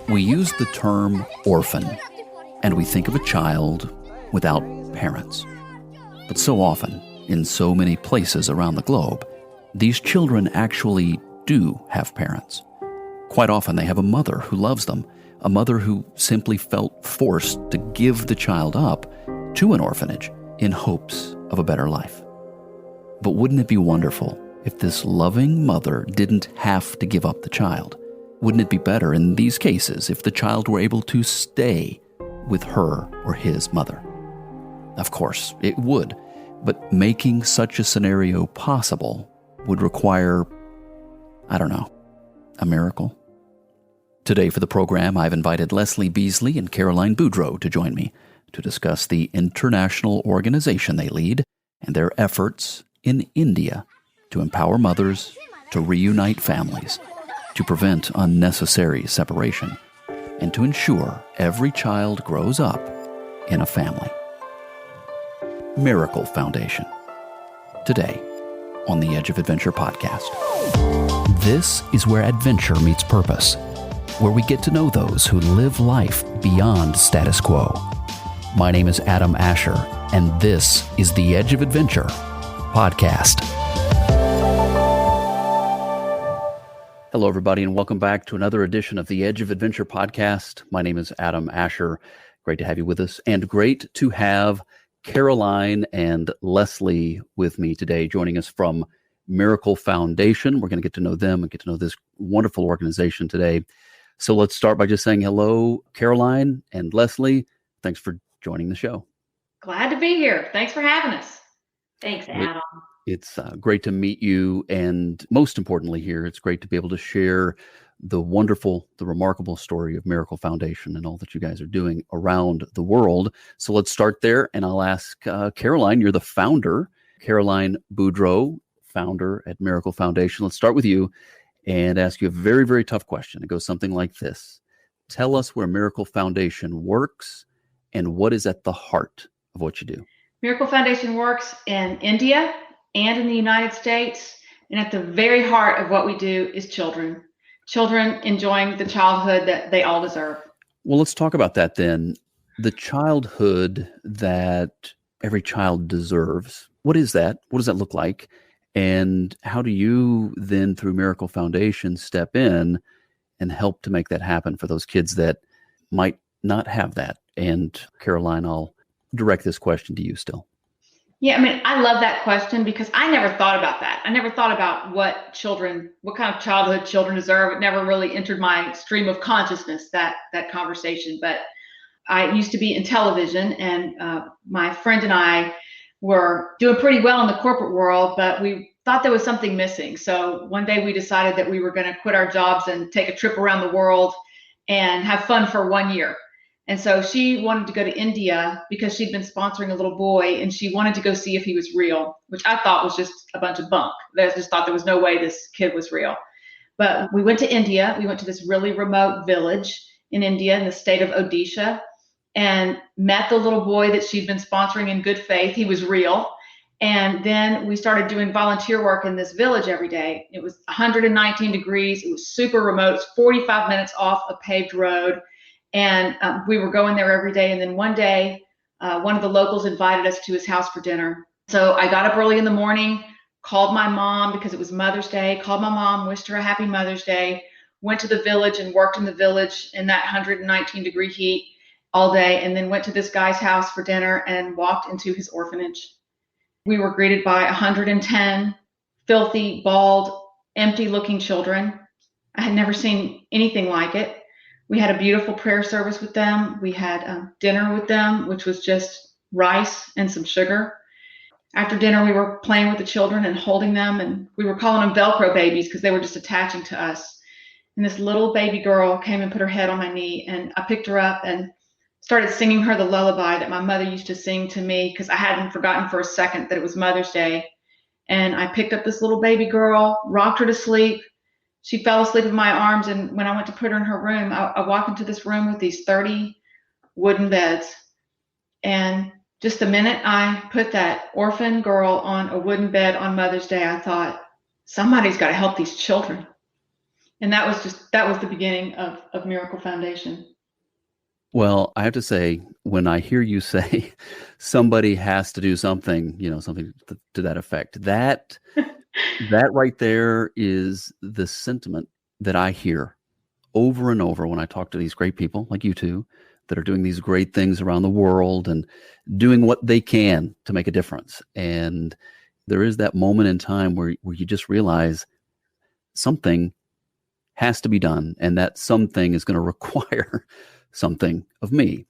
We use the term orphan, and we think of a child without parents. But so often, in so many places around the globe, these children actually do have parents. Quite often they have a mother who loves them, a mother who simply felt forced to give the child up to an orphanage in hopes of a better life. But wouldn't it be wonderful if this loving mother didn't have to give up the child? Wouldn't it be better in these cases if the child were able to stay with her or his mother? Of course, it would, but making such a scenario possible would require, a miracle. Today for the program, I've invited Leslie Beasley and Caroline Boudreaux to join me to discuss the international organization they lead and their efforts in India to empower mothers, to reunite families, to prevent unnecessary separation, and to ensure every child grows up in a family. Miracle Foundation. Today on the Edge of Adventure podcast. This is where adventure meets purpose, where we get to know those who live life beyond status quo. My name is Adam Asher, and this is the Edge of Adventure podcast. Hello, everybody, and welcome back to another edition of the Edge of Adventure podcast. My name is Adam Asher. Great to have you with us, and great to have Caroline and Leslie with me today, joining us from Miracle Foundation. We're going to get to know them and get to know this wonderful organization today. So let's start by just saying hello, Caroline and Leslie. Thanks for joining the show. Glad to be here. Thanks for having us. Thanks, Adam. It's great to meet you. And most importantly here, it's great to be able to share the remarkable story of Miracle Foundation and all that you guys are doing around the world. So let's start there. And I'll ask Caroline, you're the founder, Caroline Boudreaux, founder at Miracle Foundation. Let's start with you and ask you a very, very tough question. It goes something like this. Tell us where Miracle Foundation works and what is at the heart of what you do. Miracle Foundation works in India and in the United States. And at the very heart of what we do is children enjoying the childhood that they all deserve. Well, let's talk about that then. The childhood that every child deserves. What is that? What does that look like? And how do you then, through Miracle Foundation, step in and help to make that happen for those kids that might not have that? And Caroline, I'll direct this question to you still. Yeah, I love that question because I never thought about that. I never thought about what kind of childhood children deserve. It never really entered my stream of consciousness, that conversation. But I used to be in television, and my friend and I were doing pretty well in the corporate world, but we thought there was something missing. So one day we decided that we were going to quit our jobs and take a trip around the world and have fun for 1 year. And so she wanted to go to India because she'd been sponsoring a little boy and she wanted to go see if he was real, which I thought was just a bunch of bunk. I just thought there was no way this kid was real. But we went to India. We went to this really remote village in India in the state of Odisha and met the little boy that she'd been sponsoring in good faith. He was real. And then we started doing volunteer work in this village every day. It was 119 degrees. It was super remote. It's 45 minutes off a paved road. And we were going there every day. And then one day, one of the locals invited us to his house for dinner. So I got up early in the morning, called my mom because it was Mother's Day, called my mom, wished her a happy Mother's Day, went to the village and worked in the village in that 119 degree heat all day, and then went to this guy's house for dinner and walked into his orphanage. We were greeted by 110 filthy, bald, empty-looking children. I had never seen anything like it. We had a beautiful prayer service with them. We had dinner with them, which was just rice and some sugar. After dinner, we were playing with the children and holding them, and we were calling them Velcro babies because they were just attaching to us. And this little baby girl came and put her head on my knee, and I picked her up and started singing her the lullaby that my mother used to sing to me because I hadn't forgotten for a second that it was Mother's Day. And I picked up this little baby girl, rocked her to sleep. She fell asleep in my arms, and when I went to put her in her room, I walked into this room with these 30 wooden beds. And just the minute I put that orphan girl on a wooden bed on Mother's Day, I thought, somebody's got to help these children. And that was the beginning of Miracle Foundation. Well, I have to say, when I hear you say somebody has to do something, something to that effect, that right there is the sentiment that I hear over and over when I talk to these great people like you two that are doing these great things around the world and doing what they can to make a difference. And there is that moment in time where you just realize something has to be done, and that something is going to require something of me.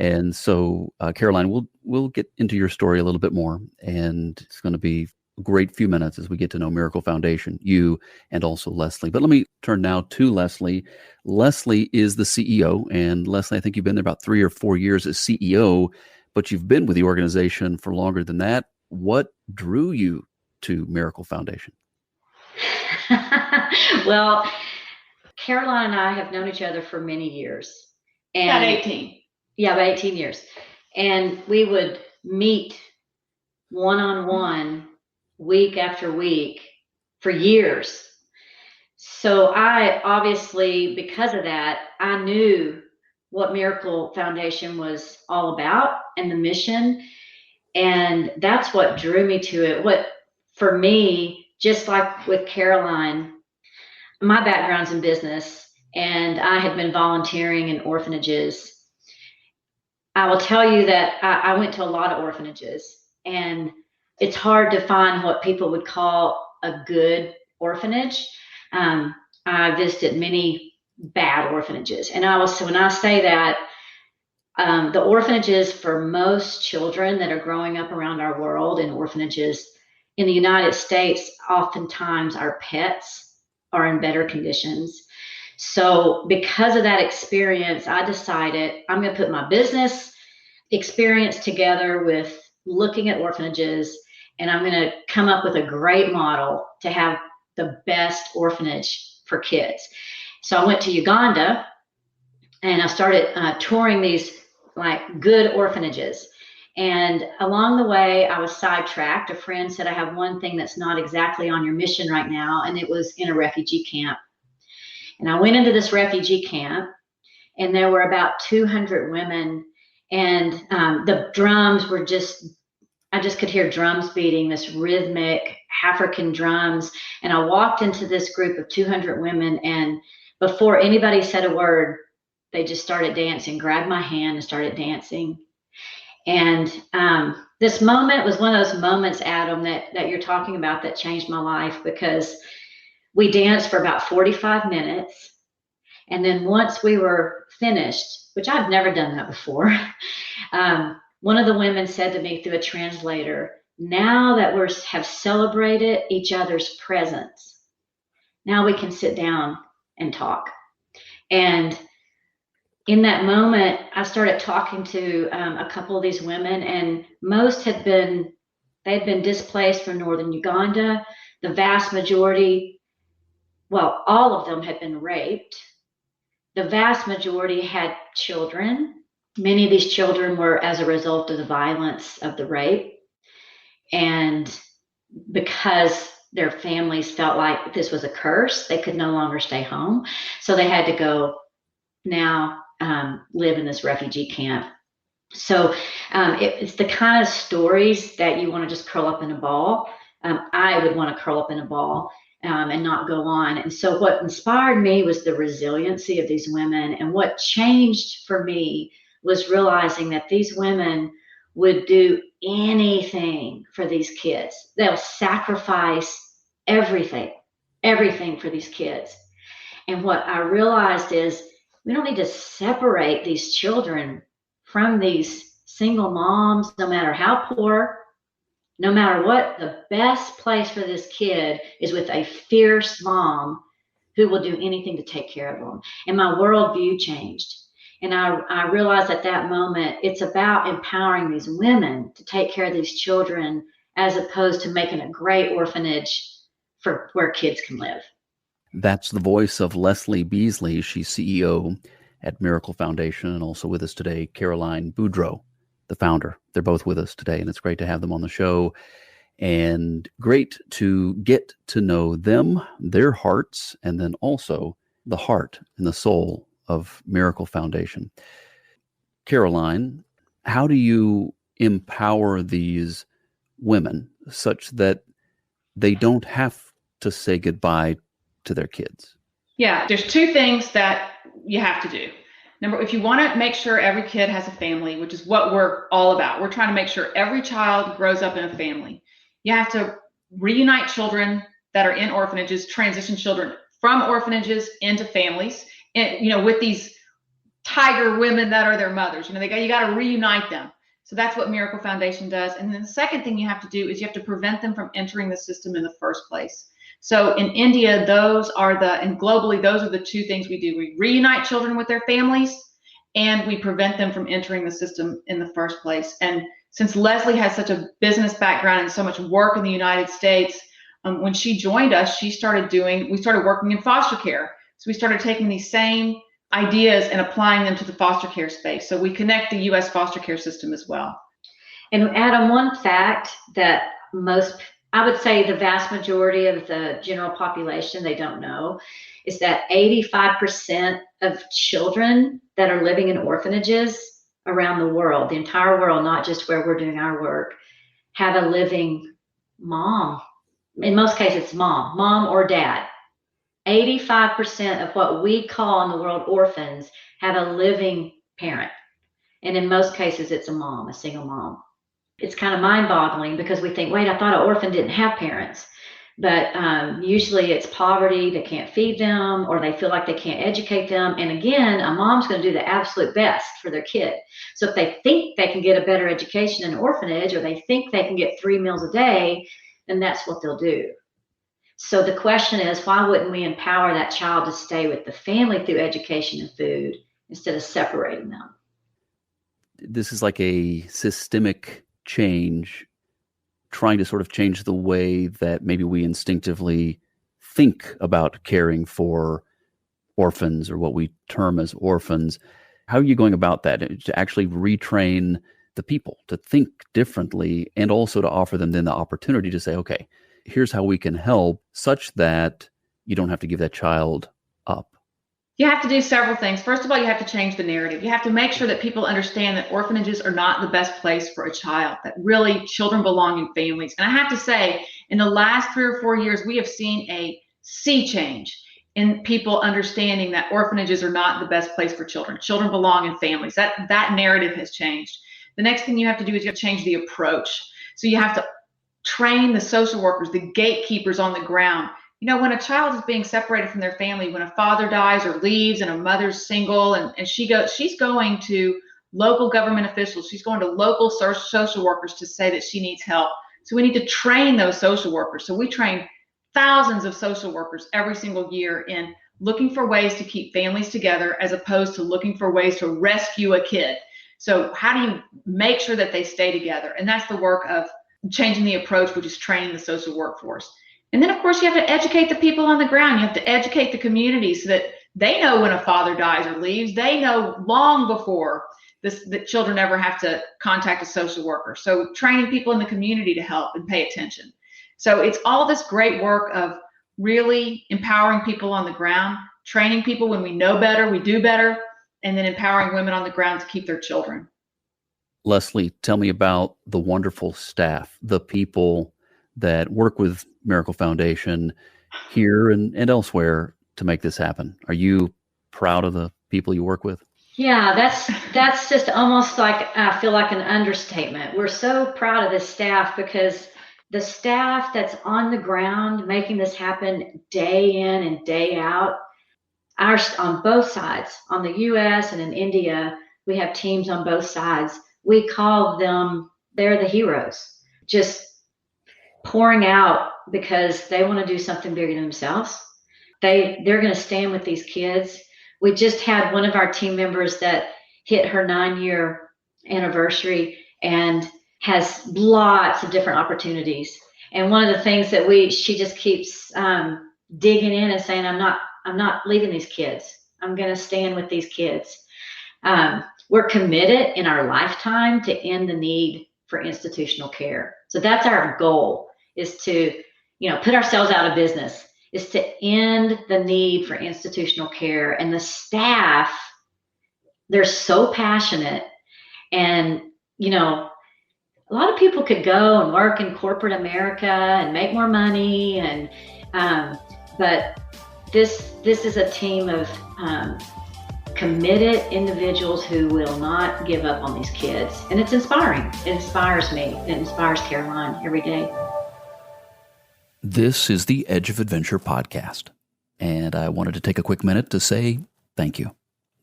And so, Caroline, we'll get into your story a little bit more, and it's going to be a great few minutes as we get to know Miracle Foundation, you, and also Leslie. But let me turn now to Leslie. Leslie is the CEO, and Leslie, I think you've been there about 3 or 4 years as CEO, but you've been with the organization for longer than that. What drew you to Miracle Foundation? Well, Caroline and I have known each other for many years. And about 18. Yeah, about 18 years. And we would meet one-on-one week after week for years. So I obviously, because of that, I knew what Miracle Foundation was all about and the mission. And that's what drew me to it. What, for me, just like with Caroline, my background's in business, and I had been volunteering in orphanages. I will tell you that I went to a lot of orphanages, and it's hard to find what people would call a good orphanage. I visited many bad orphanages, and when I say that, the orphanages for most children that are growing up around our world in orphanages in the United States, oftentimes our pets are in better conditions. So because of that experience, I decided I'm going to put my business experience together with looking at orphanages, and I'm going to come up with a great model to have the best orphanage for kids. So I went to Uganda, and I started touring these like good orphanages. And along the way, I was sidetracked. A friend said, I have one thing that's not exactly on your mission right now, and it was in a refugee camp. And I went into this refugee camp, and there were about 200 women, and the drums were I just could hear drums beating, this rhythmic African drums. And I walked into this group of 200 women, and before anybody said a word, they just started dancing, grabbed my hand and started dancing. And this moment was one of those moments, Adam, that you're talking about that changed my life, because we danced for about 45 minutes. And then once we were finished, which I've never done that before, one of the women said to me through a translator, now that we have celebrated each other's presence, now we can sit down and talk. And in that moment, I started talking to a couple of these women, and most they'd been displaced from northern Uganda. The vast majority, well, all of them had been raped. The vast majority had children. Many of these children were as a result of the violence of the rape. And because their families felt like this was a curse, they could no longer stay home. So they had to go now live in this refugee camp. So it's the kind of stories that you want to just curl up in a ball. I would want to curl up in a ball and not go on. And so what inspired me was the resiliency of these women. And what changed for me was realizing that these women would do anything for these kids. They'll sacrifice everything for these kids. And what I realized is we don't need to separate these children from these single moms, no matter how poor, no matter what. The best place for this kid is with a fierce mom who will do anything to take care of them. And my worldview changed. And I realized at that moment, it's about empowering these women to take care of these children, as opposed to making a great orphanage for where kids can live. That's the voice of Leslie Beasley. She's CEO at Miracle Foundation, and also with us today, Caroline Boudreaux, the founder. They're both with us today, and it's great to have them on the show. and great to get to know them, their hearts, and then also the heart and the soul of Miracle Foundation. Caroline, how do you empower these women such that they don't have to say goodbye to their kids? Yeah, there's two things that you have to do. Number, if you want to make sure every kid has a family, which is what we're all about, we're trying to make sure every child grows up in a family. You have to reunite children that are in orphanages, transition children from orphanages into families, and with these tiger women that are their mothers. You got to reunite them. So that's what Miracle Foundation does. And then the second thing you have to do is you have to prevent them from entering the system in the first place. So in India, and globally, those are the two things we do. We reunite children with their families, and we prevent them from entering the system in the first place. And since Leslie has such a business background and so much work in the United States, when she joined us, we started working in foster care. So we started taking these same ideas and applying them to the foster care space. So we connect the U.S. foster care system as well. And Adam, one fact that I would say the vast majority of the general population, they don't know, is that 85% of children that are living in orphanages around the world, the entire world, not just where we're doing our work, have a living mom. In most cases, it's mom or dad. 85% of what we call in the world orphans have a living parent. And in most cases, it's a single mom. It's kind of mind-boggling because we think, wait, I thought an orphan didn't have parents. But usually it's poverty, they can't feed them, or they feel like they can't educate them. And again, a mom's going to do the absolute best for their kid. So if they think they can get a better education in an orphanage, or they think they can get 3 meals a day, then that's what they'll do. So the question is, why wouldn't we empower that child to stay with the family through education and food instead of separating them? This is like a systemic change, trying to sort of change the way that maybe we instinctively think about caring for orphans, or what we term as orphans. How are you going about that, to actually retrain the people to think differently, and also to offer them then the opportunity to say, okay, here's how we can help, such that you don't have to give that child up? You have to do several things. First of all, you have to change the narrative. You have to make sure that people understand that orphanages are not the best place for a child, that really children belong in families. And I have to say, in the last 3 or 4 years, we have seen a sea change in people understanding that orphanages are not the best place for children. Children belong in families. That narrative has changed. The next thing you have to do is you have to change the approach. So you have to train the social workers, the gatekeepers on the ground. When a child is being separated from their family, when a father dies or leaves and a mother's single, and she's going to local government officials, she's going to local social workers to say that she needs help. So we need to train those social workers. So we train thousands of social workers every single year in looking for ways to keep families together, as opposed to looking for ways to rescue a kid. So how do you make sure that they stay together? And that's the work of changing the approach, which is training the social workforce. And then, of course, you have to educate the people on the ground. You have to educate the community so that they know when a father dies or leaves. They know long before that children ever have to contact a social worker. So training people in the community to help and pay attention. So it's all this great work of really empowering people on the ground, training people when we know better, we do better, and then empowering women on the ground to keep their children. Leslie, tell me about the wonderful staff, the people that work with Miracle Foundation here and elsewhere to make this happen. Are you proud of the people you work with? Yeah, that's just almost like, I feel like an understatement. We're so proud of this staff, because the staff that's on the ground making this happen day in and day out, on both sides, on the US and in India, we have teams on both sides. We call them, they're the heroes, just pouring out because they want to do something bigger than themselves. They're going to stand with these kids. We just had one of our team members that hit her 9-year anniversary and has lots of different opportunities. And one of the things that she just keeps digging in and saying, I'm not leaving these kids. I'm going to stand with these kids. We're committed in our lifetime to end the need for institutional care. So that's our goal. is to, put ourselves out of business, is to end the need for institutional care. And the staff, they're so passionate. And, a lot of people could go and work in corporate America and make more money. But this is a team of committed individuals who will not give up on these kids. And it's inspiring. It inspires me. It inspires Caroline every day. This is the Edge of Adventure podcast, and I wanted to take a quick minute to say thank you.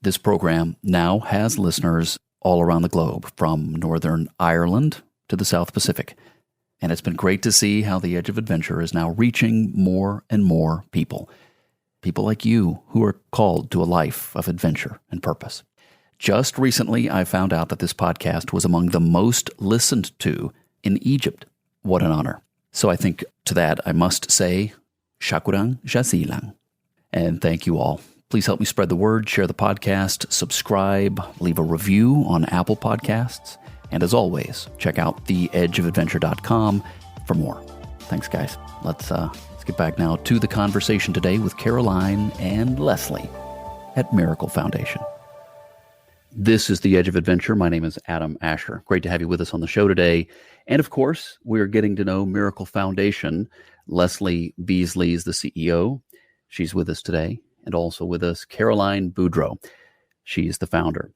This program now has listeners all around the globe, from Northern Ireland to the South Pacific, and it's been great to see how the Edge of Adventure is now reaching more and more people. People like you who are called to a life of adventure and purpose. Just recently, I found out that this podcast was among the most listened to in Egypt. What an honor. So I think to that I must say, Shakuran Jazilan. And thank you all. Please help me spread the word, share the podcast, subscribe, leave a review on Apple Podcasts. And as always, check out theedgeofadventure.com for more. Thanks, guys. Let's get back now to the conversation today with Caroline and Leslie at Miracle Foundation. This is The Edge of Adventure. My name is Adam Asher. Great to have you with us on the show today. And of course, we're getting to know Miracle Foundation. Leslie Beasley is the CEO. She's with us today. And also with us, Caroline Boudreaux. She's the founder.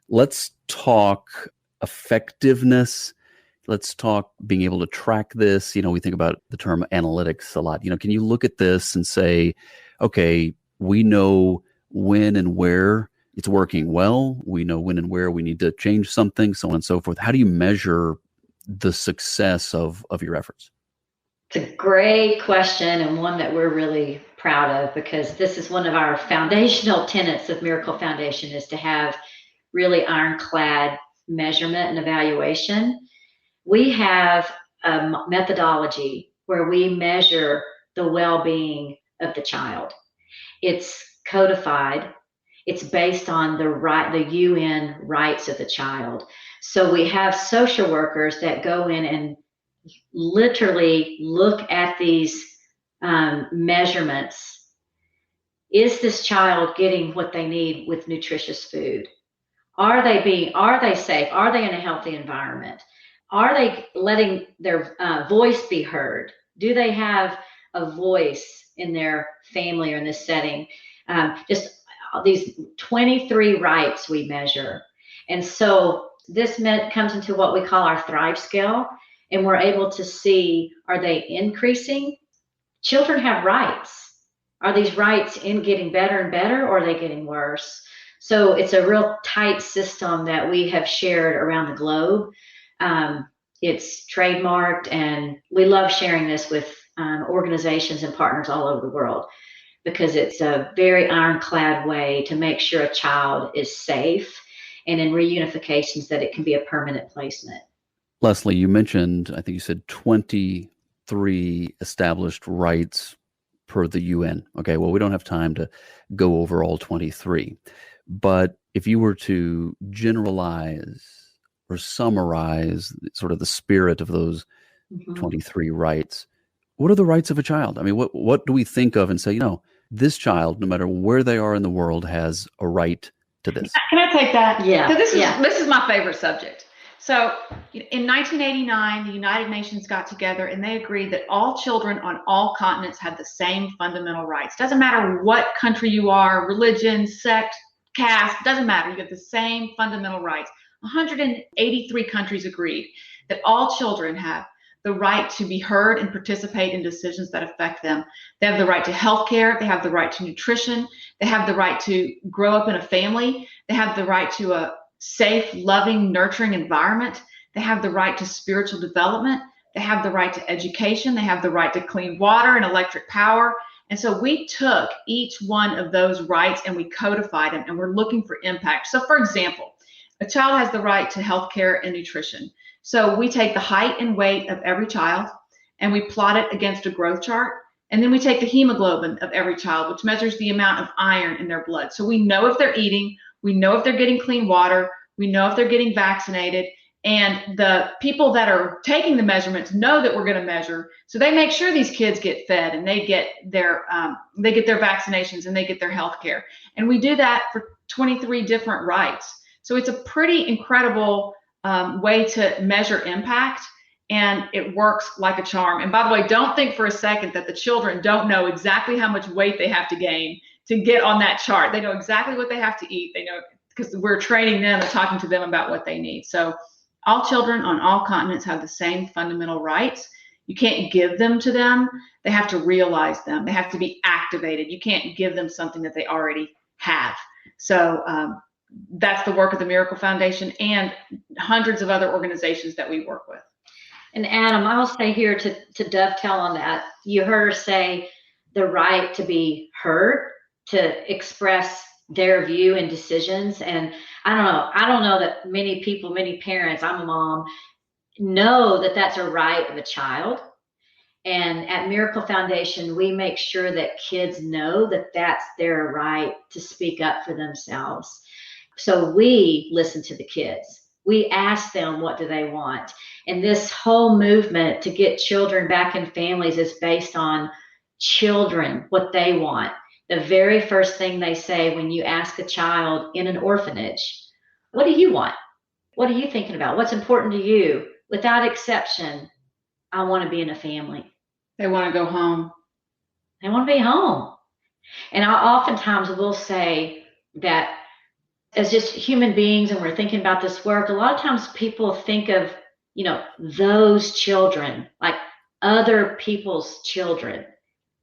Let's talk effectiveness. Let's talk being able to track this. We think about the term analytics a lot. Can you look at this and say, okay, we know when and where it's working well. We know when and where we need to change something, so on and so forth. How do you measure the success of your efforts? It's a great question, and one that we're really proud of, because this is one of our foundational tenets of Miracle Foundation, is to have really ironclad measurement and evaluation. We have a methodology where we measure the well-being of the child. It's codified. It's based on the UN rights of the child. So we have social workers that go in and literally look at these measurements. Is this child getting what they need with nutritious food? Are they safe? Are they in a healthy environment? Are they letting their voice be heard? Do they have a voice in their family or in this setting? Just these 23 rights we measure. And so this comes into what we call our Thrive scale, and we're able to see, are they increasing? Children have rights. Are these rights getting better and better, or are they getting worse? So it's a real tight system that we have shared around the globe. It's trademarked, and we love sharing this with organizations and partners all over the world, because it's a very ironclad way to make sure a child is safe, and in reunifications that it can be a permanent placement. Leslie, you mentioned, I think you said 23 established rights per the UN. Okay, well, we don't have time to go over all 23. But if you were to generalize or summarize sort of the spirit of those 23 rights, what are the rights of a child? I mean, what do we think of and say, this child, no matter where they are in the world, has a right to this? Can I take that? Yeah. So this is my favorite subject. So in 1989, the United Nations got together and they agreed that all children on all continents had the same fundamental rights. Doesn't matter what country you are, religion, sect, caste, doesn't matter. You get the same fundamental rights. 183 countries agreed that all children have the right to be heard and participate in decisions that affect them. They have the right to health care. They have the right to nutrition. They have the right to grow up in a family. They have the right to a safe, loving, nurturing environment. They have the right to spiritual development. They have the right to education. They have the right to clean water and electric power. And so we took each one of those rights and we codified them, and we're looking for impact. So for example, a child has the right to health care and nutrition. So we take the height and weight of every child and we plot it against a growth chart. And then we take the hemoglobin of every child, which measures the amount of iron in their blood. So we know if they're eating, we know if they're getting clean water, we know if they're getting vaccinated, And the people that are taking the measurements know that we're going to measure, so they make sure these kids get fed and they get their vaccinations and they get their health care. And we do that for 23 different rights. So it's a pretty incredible way to measure impact, and it works like a charm. And by the way, don't think for a second that the children don't know exactly how much weight they have to gain to get on that chart. They know exactly what they have to eat. They know, because we're training them and talking to them about what they need. So all children on all continents have the same fundamental rights. You can't give them to them. They have to realize them. They have to be activated. You can't give them something that they already have. So that's the work of the Miracle Foundation and hundreds of other organizations that we work with. And Adam, I'll say here to dovetail on that, you heard her say the right to be heard, to express their view and decisions. And I don't know that many people, many parents, I'm a mom, know that that's a right of a child. And at Miracle Foundation, we make sure that kids know that that's their right to speak up for themselves. So we listen to the kids. We ask them, what do they want? And this whole movement to get children back in families is based on children, what they want. The very first thing they say when you ask a child in an orphanage, what do you want? What are you thinking about? What's important to you? Without exception, I want to be in a family. They want to go home. They want to be home. And I oftentimes will say that as just human beings, and we're thinking about this work, a lot of times people think of, those children, like other people's children.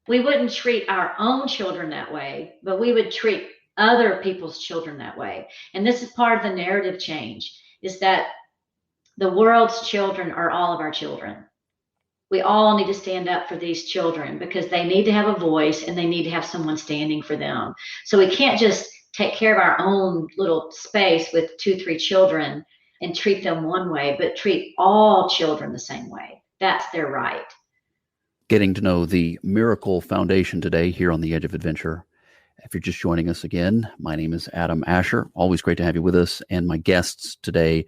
We wouldn't treat our own children that way, but we would treat other people's children that way. And this is part of the narrative change, is that the world's children are all of our children. We all need to stand up for these children because they need to have a voice and they need to have someone standing for them. So we can't just take care of our own little space with 2-3 children and treat them one way, but treat all children the same way. That's their right. Getting to know the Miracle Foundation today here on The Edge of Adventure. If you're just joining us again, my name is Adam Asher. Always great to have you with us. And my guests today,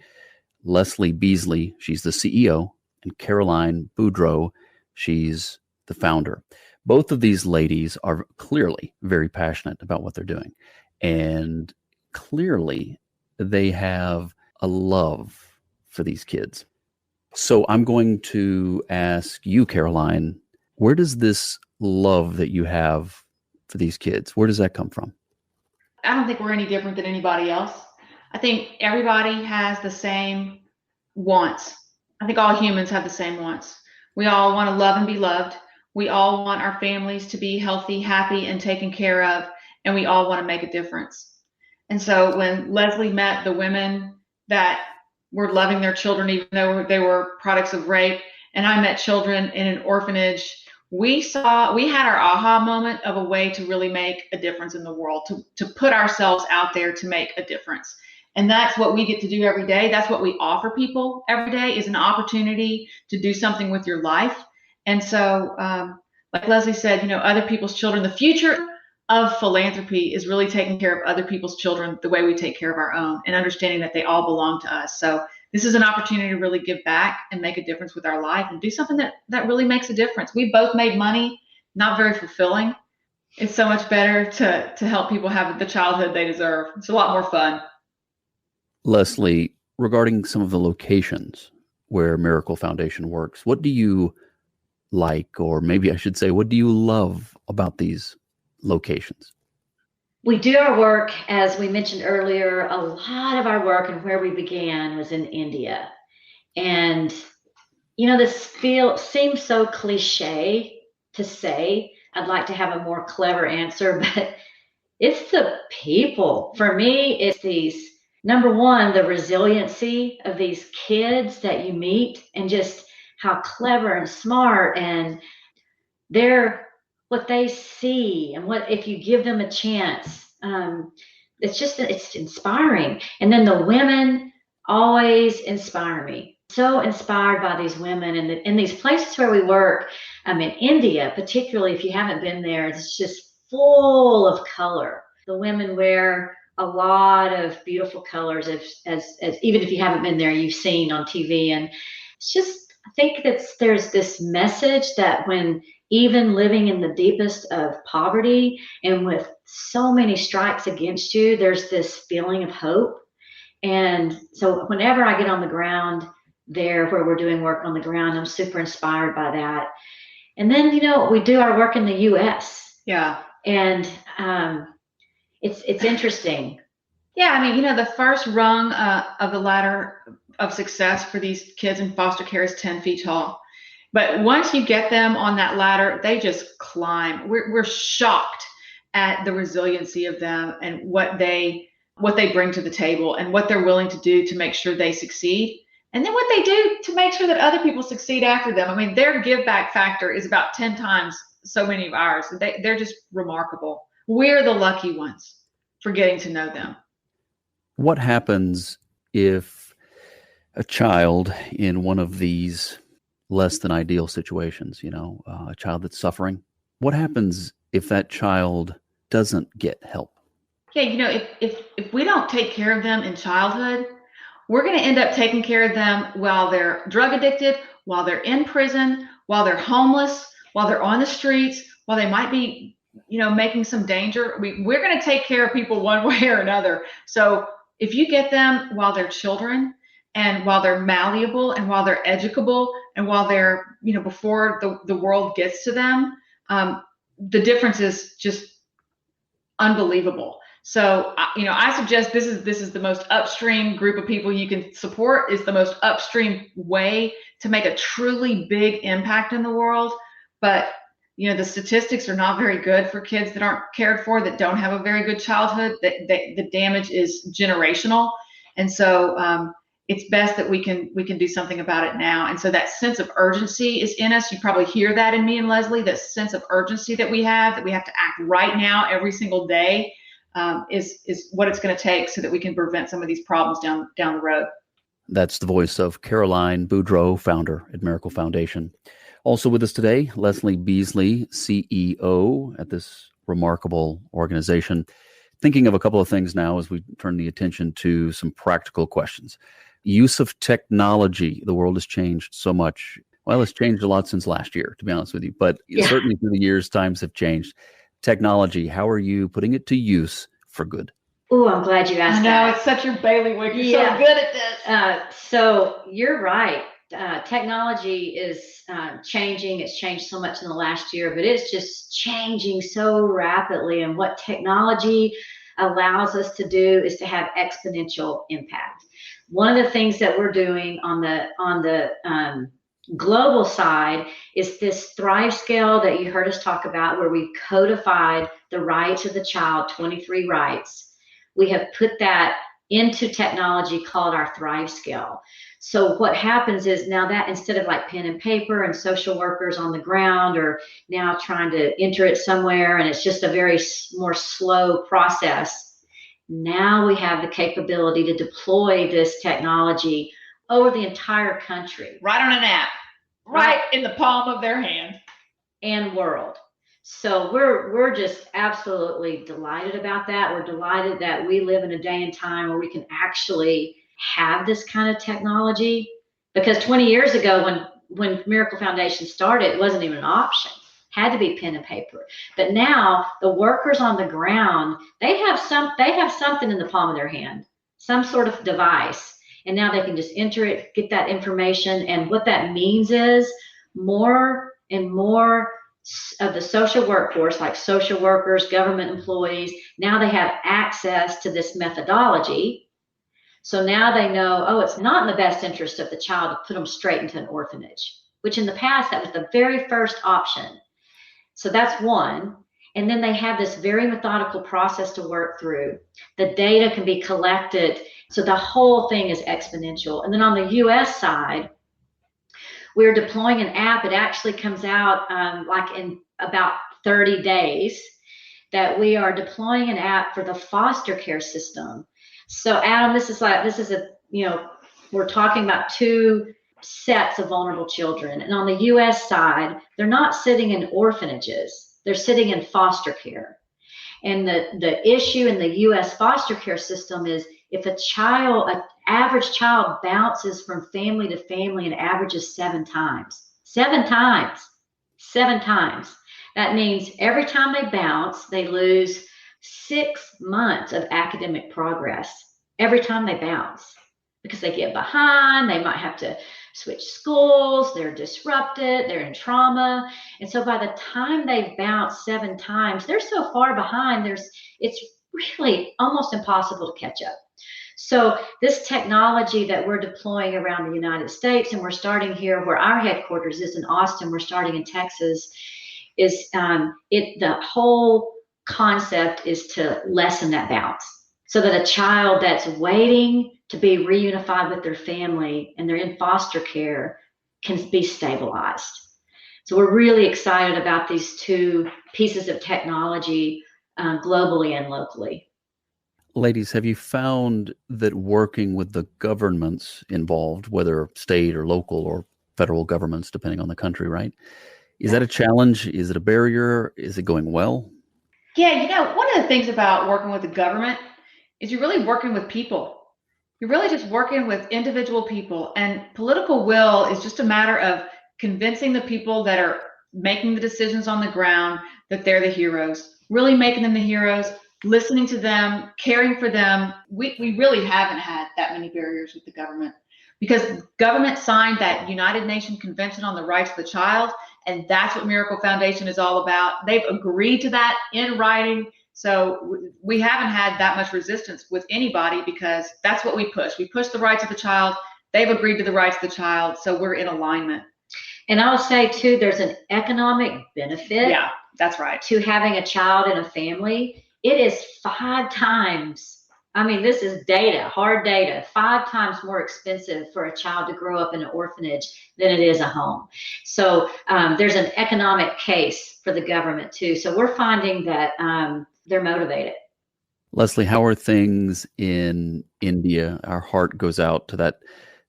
Leslie Beasley, she's the CEO, and Caroline Boudreaux, she's the founder. Both of these ladies are clearly very passionate about what they're doing. And clearly they have a love for these kids. So I'm going to ask you, Caroline, where does this love that you have for these kids, where does that come from? I don't think we're any different than anybody else. I think everybody has the same wants. I think all humans have the same wants. We all want to love and be loved. We all want our families to be healthy, happy, and taken care of. And we all want to make a difference. And so when Leslie met the women that were loving their children, even though they were products of rape, and I met children in an orphanage, we had our aha moment of a way to really make a difference in the world, to put ourselves out there to make a difference. And that's what we get to do every day. That's what we offer people every day, is an opportunity to do something with your life. And so, like Leslie said, other people's children, the future of philanthropy is really taking care of other people's children the way we take care of our own, and understanding that they all belong to us. So this is an opportunity to really give back and make a difference with our life and do something that really makes a difference. We both made money, not very fulfilling. It's so much better to help people have the childhood they deserve. It's a lot more fun. Leslie, regarding some of the locations where Miracle Foundation works, what do you like, or maybe I should say, what do you love about these locations? We do our work, as we mentioned earlier, a lot of our work and where we began was in India. And, this seems so cliche to say. I'd like to have a more clever answer, but it's the people. For me, it's these, number one, the resiliency of these kids that you meet, and just how clever and smart, and what they see, and what if you give them a chance. It's inspiring. And then the women always inspire me. So inspired by these women, and in these places where we work. In India, particularly, if you haven't been there, it's just full of color. The women wear a lot of beautiful colors, as even if you haven't been there, you've seen on TV. And it's just, I think that there's this message that when even living in the deepest of poverty and with so many strikes against you, there's this feeling of hope. And so whenever I get on the ground there where we're doing work on the ground, I'm super inspired by that. And then, we do our work in the US. Yeah. And it's interesting. Yeah, I mean, the first rung of the ladder of success for these kids in foster care is 10 feet tall. But once you get them on that ladder, they just climb. We're shocked at the resiliency of them and what they bring to the table and what they're willing to do to make sure they succeed. And then what they do to make sure that other people succeed after them. I mean, their give back factor is about 10 times so many of ours. They're just remarkable. We're the lucky ones for getting to know them. What happens if a child in one of these less than ideal situations, a child that's suffering, what happens if that child doesn't get help? Yeah, if we don't take care of them in childhood, we're going to end up taking care of them while they're drug addicted, while they're in prison, while they're homeless, while they're on the streets, while they might be, making some danger. We're going to take care of people one way or another. So if you get them while they're children and while they're malleable and while they're educable and while they're, before the world gets to them, the difference is just unbelievable. So, I suggest this is the most upstream group of people you can support, is the most upstream way to make a truly big impact in the world. But, the statistics are not very good for kids that aren't cared for, that don't have a very good childhood, that the damage is generational. And so it's best that we can do something about it now. And so that sense of urgency is in us. You probably hear that in me and Leslie, that sense of urgency that we have to act right now every single day. Is what it's going to take so that we can prevent some of these problems down the road. That's the voice of Caroline Boudreaux, founder at Miracle Foundation. Also with us today, Leslie Beasley, CEO at this remarkable organization. Thinking of a couple of things now as we turn the attention to some practical questions. Use of technology. The world has changed so much. Well, it's changed a lot since last year, to be honest with you, but certainly through the years, times have changed. Technology, how are you putting it to use for good? Oh, I'm glad you asked that. I know, it's such your bailiwick. You're so good at this. So you're right. Technology is changing. It's changed so much in the last year, but it's just changing so rapidly. And what technology allows us to do is to have exponential impact. One of the things that we're doing on the global side is this Thrive scale that you heard us talk about, where we codified the rights of the child, 23 rights. We have put that into technology called our Thrive scale. So what happens is now that instead of like pen and paper and social workers on the ground or now trying to enter it somewhere, and it's just a very more slow process, now we have the capability to deploy this technology over the entire country. Right on an app. Right in the palm of their hand. And world. So we're just absolutely delighted about that. We're delighted that we live in a day and time where we can actually have this kind of technology. Because 20 years ago, when Miracle Foundation started, it wasn't even an option. Had to be pen and paper. But now the workers on the ground, they have something in the palm of their hand, some sort of device. And now they can just enter it, get that information. And what that means is more and more of the social workforce, like social workers, government employees, now they have access to this methodology. So now they know, oh, it's not in the best interest of the child to put them straight into an orphanage, which in the past, that was the very first option. So that's one. And then they have this very methodical process to work through. The data can be collected. So the whole thing is exponential. And then on the US side, we're deploying an app. It actually comes out like in about 30 days, that we are deploying an app for the foster care system. So Adam, we're talking about two sets of vulnerable children. And on the US side, they're not sitting in orphanages. They're sitting in foster care. And the issue in the U.S. foster care system is if an average child bounces from family to family and averages 7 times. 7 times. 7 times. That means every time they bounce, they lose 6 months of academic progress. Every time they bounce. Because they get behind, they might have to switch schools, they're disrupted, they're in trauma. And so by the time they've bounced 7 times, they're so far behind, it's really almost impossible to catch up. So this technology that we're deploying around the United States, and we're starting here where our headquarters is in Austin, we're starting in Texas, is the whole concept is to lessen that bounce. So that a child that's waiting to be reunified with their family and they're in foster care can be stabilized. So we're really excited about these 2 pieces of technology globally and locally. Ladies, have you found that working with the governments involved, whether state or local or federal governments, depending on the country, right? Is that a challenge? Is it a barrier? Is it going well? Yeah, one of the things about working with the government is you're really working with people. You're really just working with individual people, and political will is just a matter of convincing the people that are making the decisions on the ground that they're the heroes, really making them the heroes, listening to them, caring for them. We really haven't had that many barriers with the government because government signed that United Nations Convention on the Rights of the Child, and that's what Miracle Foundation is all about. They've agreed to that in writing. So we haven't had that much resistance with anybody because that's what we push. We push the rights of the child. They've agreed to the rights of the child. So we're in alignment. And I'll say too, there's an economic benefit. Yeah, that's right. To having a child in a family. It is 5 times. I mean, this is data, hard data, 5 times more expensive for a child to grow up in an orphanage than it is a home. So there's an economic case for the government too. So we're finding that they're motivated. Leslie, how are things in India? Our heart goes out to that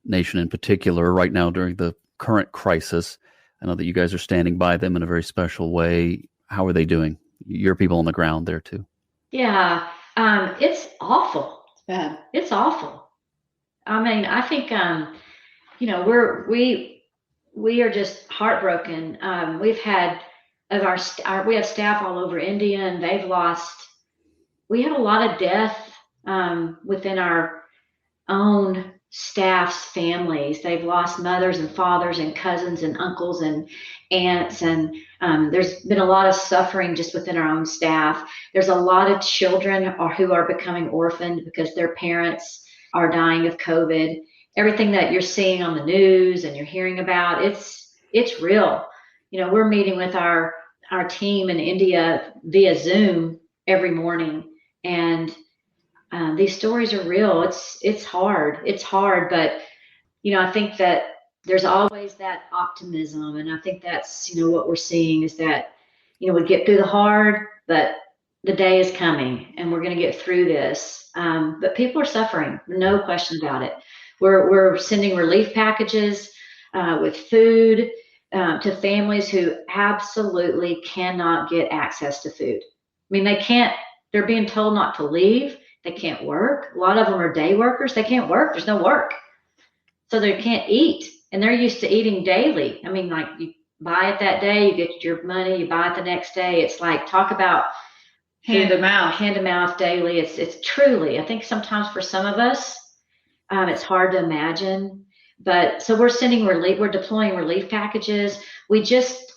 nation in particular right now during the current crisis. I know that you guys are standing by them in a very special way. How are they doing? Your people on the ground there too. Yeah, it's awful. It's bad. It's awful. I mean, I think we are just heartbroken. We have staff all over India, and we have a lot of death within our own staff's families. They've lost mothers and fathers and cousins and uncles and aunts, and there's been a lot of suffering just within our own staff. There's a lot of children who are becoming orphaned because their parents are dying of COVID. Everything that you're seeing on the news and you're hearing about, it's real. We're meeting with our team in India via Zoom every morning, and these stories are real. It's hard. It's hard, but I think that there's always that optimism, and I think that's what we're seeing is that we get through the hard, but the day is coming, and we're going to get through this. But people are suffering, no question about it. We're sending relief packages with food to families who absolutely cannot get access to food. I mean, they can't. They're being told not to leave. They can't work. A lot of them are day workers. They can't work. There's no work. So they can't eat. And they're used to eating daily. I mean, like you buy it that day, you get your money, you buy it the next day. It's like, talk about hand to mouth daily. It's truly, I think sometimes for some of us, it's hard to imagine. But so we're deploying relief packages. We just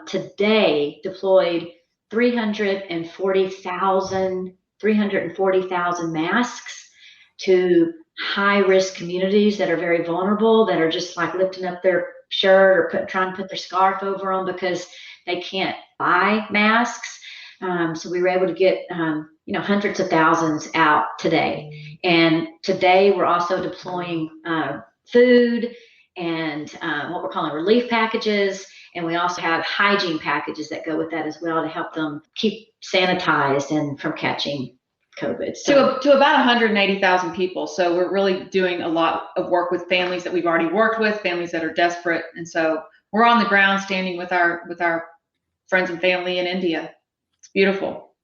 today deployed 340,000 masks to high-risk communities that are very vulnerable, that are just like lifting up their shirt or trying to put their scarf over them because they can't buy masks. So we were able to get hundreds of thousands out today. And today we're also deploying food and what we're calling relief packages. And we also have hygiene packages that go with that as well to help them keep sanitized and from catching COVID. So to about 180,000 people. So we're really doing a lot of work with families that we've already worked with, families that are desperate. And so we're on the ground standing with our friends and family in India. It's beautiful.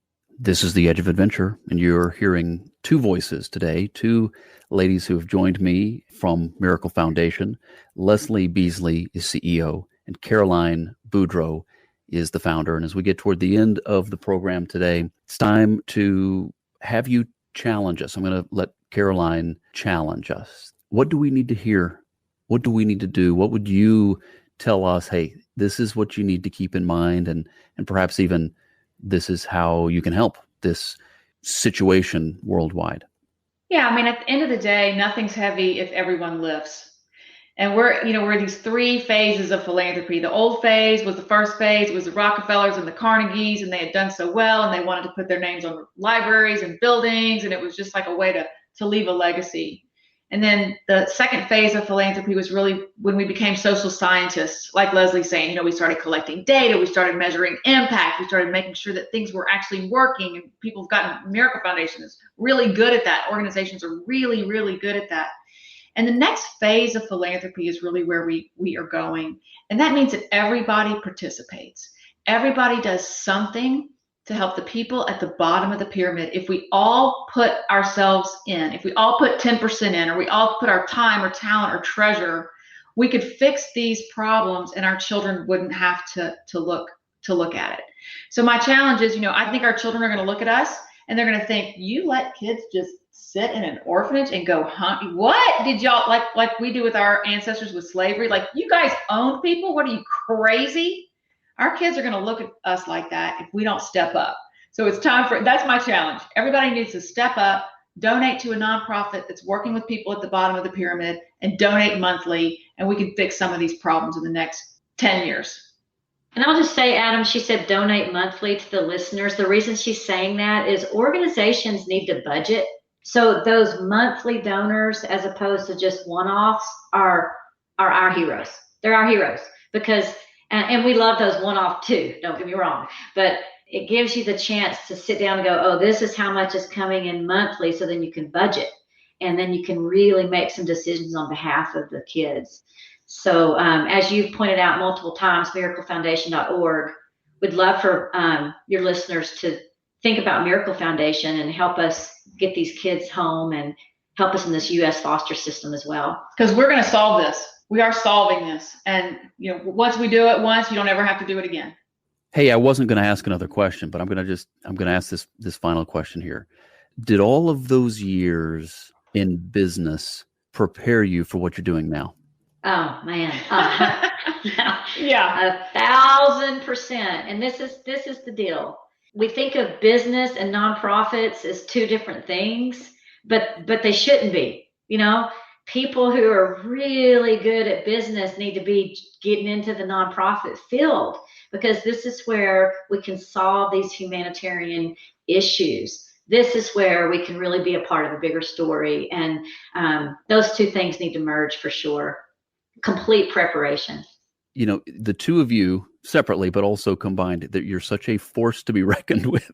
This is The Edge of Adventure, and you're hearing two voices today, two ladies who have joined me from Miracle Foundation. Leslie Beasley is CEO, and Caroline Boudreaux is the founder. And as we get toward the end of the program today, it's time to have you challenge us. I'm going to let Caroline challenge us. What do we need to hear? What do we need to do? What would you tell us? Hey, this is what you need to keep in mind, and perhaps even this is how you can help this situation worldwide. Yeah, I mean, at the end of the day, nothing's heavy if everyone lifts. And we're these three phases of philanthropy. The old phase was the first phase. It was the Rockefellers and the Carnegies, and they had done so well, and they wanted to put their names on libraries and buildings, and it was just like a way to leave a legacy. And then the second phase of philanthropy was really when we became social scientists, like Leslie's saying, we started collecting data, we started measuring impact, we started making sure that things were actually working, and people have gotten, Miracle Foundation is really good at that. Organizations are really, really good at that. And the next phase of philanthropy is really where we are going. And that means that everybody participates. Everybody does something to help the people at the bottom of the pyramid. If we all put ourselves in, if we all put 10% in, or we all put our time or talent or treasure, we could fix these problems and our children wouldn't have to look at it. So my challenge is, I think our children are going to look at us and they're going to think, you let kids just sit in an orphanage and go hunt? What did y'all, like we do with our ancestors with slavery? Like, you guys owned people? What are you, crazy? Our kids are going to look at us like that if we don't step up. So it's time that's my challenge. Everybody needs to step up, donate to a nonprofit that's working with people at the bottom of the pyramid, and donate monthly, and we can fix some of these problems in the next 10 years. And I'll just say, Adam, she said donate monthly to the listeners. The reason she's saying that is organizations need to budget. So those monthly donors, as opposed to just one-offs, are our heroes. They're our heroes because and we love those one-off too, don't get me wrong, but it gives you the chance to sit down and go, oh, this is how much is coming in monthly, so then you can budget, and then you can really make some decisions on behalf of the kids. So as you've pointed out multiple times, miraclefoundation.org, we'd love for your listeners to think about Miracle Foundation and help us get these kids home and help us in this U.S. foster system as well. Because we're going to solve this. We are solving this. And, once we do it once, you don't ever have to do it again. Hey, I wasn't going to ask another question, but I'm going to ask this final question here. Did all of those years in business prepare you for what you're doing now? Oh, man. Yeah. 1,000%. And this is the deal. We think of business and nonprofits as two different things, but they shouldn't be. People who are really good at business need to be getting into the nonprofit field, because this is where we can solve these humanitarian issues. This is where we can really be a part of a bigger story. And those two things need to merge for sure. Complete preparation. The two of you separately, but also combined, that you're such a force to be reckoned with.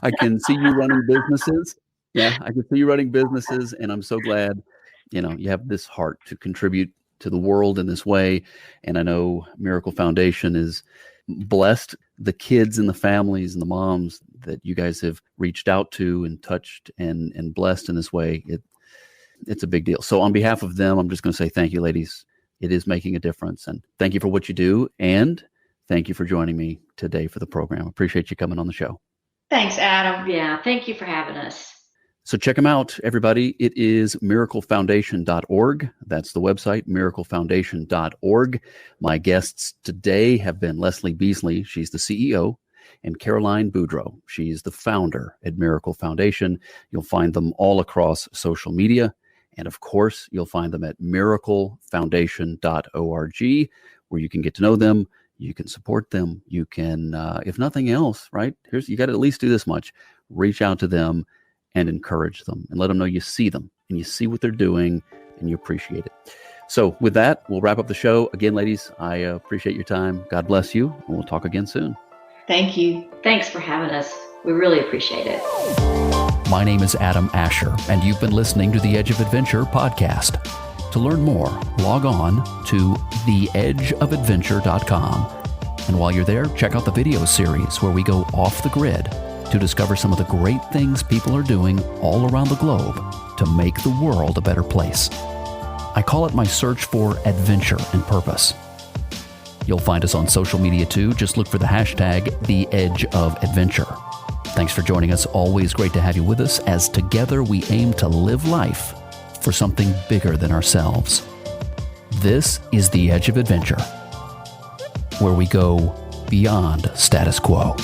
I can see you running businesses. Yeah, I can see you running businesses, and I'm so glad you have this heart to contribute to the world in this way. And I know Miracle Foundation is blessed. The kids and the families and the moms that you guys have reached out to and touched and blessed in this way, it's a big deal. So on behalf of them, I'm just going to say thank you, ladies. It is making a difference. And thank you for what you do. And thank you for joining me today for the program. Appreciate you coming on the show. Thanks, Adam. Yeah, thank you for having us. So check them out, everybody. It is miraclefoundation.org. That's the website, miraclefoundation.org. My guests today have been Leslie Beasley. She's the CEO. And Caroline Boudreaux. She's the founder at Miracle Foundation. You'll find them all across social media. And of course, you'll find them at miraclefoundation.org, where you can get to know them. You can support them. You can, if nothing else, right? You got to at least do this much. Reach out to them and encourage them and let them know you see them and you see what they're doing and you appreciate it. So with that, we'll wrap up the show. Again, ladies, I appreciate your time. God bless you, and we'll talk again soon. Thank you. Thanks for having us. We really appreciate it. My name is Adam Asher, and you've been listening to the Edge of Adventure podcast. To learn more, log on to theedgeofadventure.com. And while you're there, check out the video series where we go off the grid to discover some of the great things people are doing all around the globe to make the world a better place. I call it my search for adventure and purpose. You'll find us on social media too. Just look for the hashtag #TheEdgeOfAdventure. Thanks for joining us. Always great to have you with us as together we aim to live life for something bigger than ourselves. This is The Edge of Adventure, where we go beyond status quo.